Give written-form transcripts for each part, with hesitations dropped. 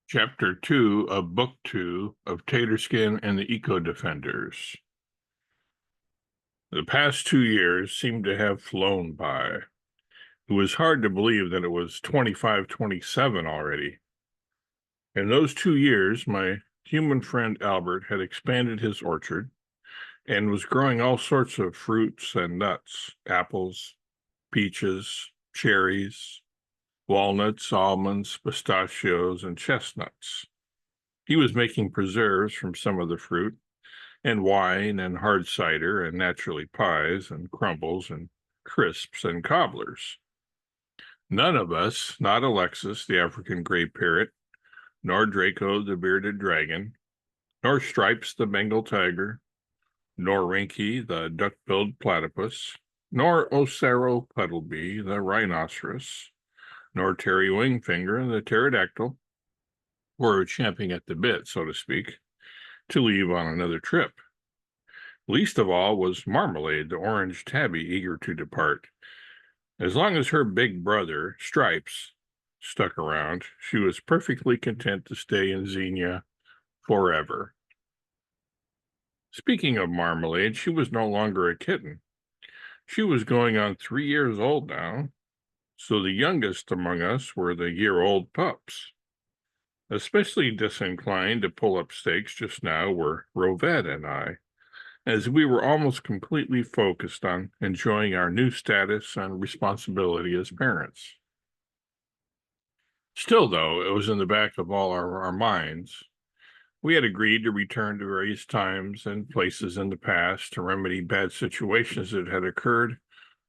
Chapter 2 of Book 2 of Taterskin and the Eco Defenders. The past 2 years seemed to have flown by. It was hard to believe that it was 25-27 already. In those 2 years, my human friend Albert had expanded his orchard and was growing all sorts of fruits and nuts, apples, peaches, cherries, walnuts, almonds, pistachios, and chestnuts. He was making preserves from some of the fruit, and wine, and hard cider, and naturally pies, and crumbles, and crisps, and cobblers. None of us, not Alexis, the African gray parrot, nor Draco, the bearded dragon, nor Stripes, the Bengal tiger, nor Rinky, the duck-billed platypus, nor Ocero Puddleby, the rhinoceros, nor Terry Wingfinger, the pterodactyl, were champing at the bit, so to speak, to leave on another trip. Least of all was Marmalade, the orange tabby, eager to depart. As long as her big brother, Stripes, stuck around, she was perfectly content to stay in Xenia forever. Speaking of Marmalade, she was no longer a kitten. She was going on 3 years old now, so the youngest among us were the year-old pups. Especially disinclined to pull up stakes just now were Rovette and I, as we were almost completely focused on enjoying our new status and responsibility as parents. Still, though, it was in the back of all our minds. We had agreed to return to various times and places in the past to remedy bad situations that had occurred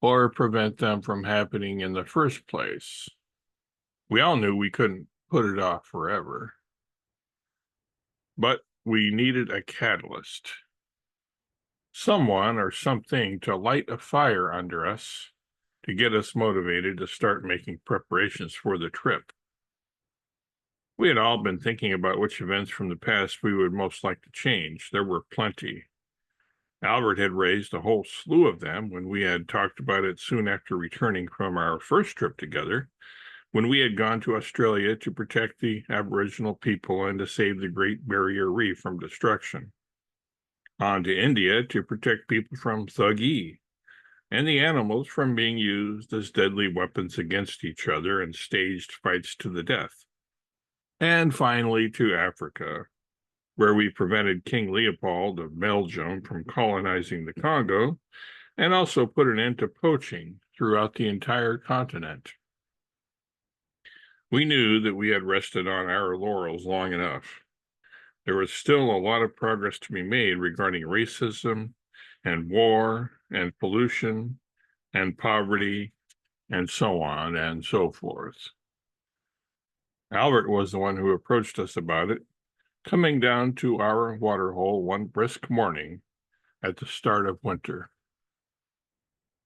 or prevent them from happening in the first place. We all knew we couldn't put it off forever. But we needed a catalyst. Someone or something to light a fire under us to get us motivated to start making preparations for the trip. We had all been thinking about which events from the past we would most like to change. There were plenty. Albert had raised a whole slew of them when we had talked about it soon after returning from our first trip together, when we had gone to Australia to protect the Aboriginal people and to save the Great Barrier Reef from destruction. On to India to protect people from Thuggee and the animals from being used as deadly weapons against each other in staged fights to the death. And finally to Africa, where we prevented King Leopold of Belgium from colonizing the Congo and also put an end to poaching throughout the entire continent. We knew that we had rested on our laurels long enough. There was still a lot of progress to be made regarding racism and war and pollution and poverty and so on and so forth. Albert was the one who approached us about it, coming down to our waterhole one brisk morning at the start of winter.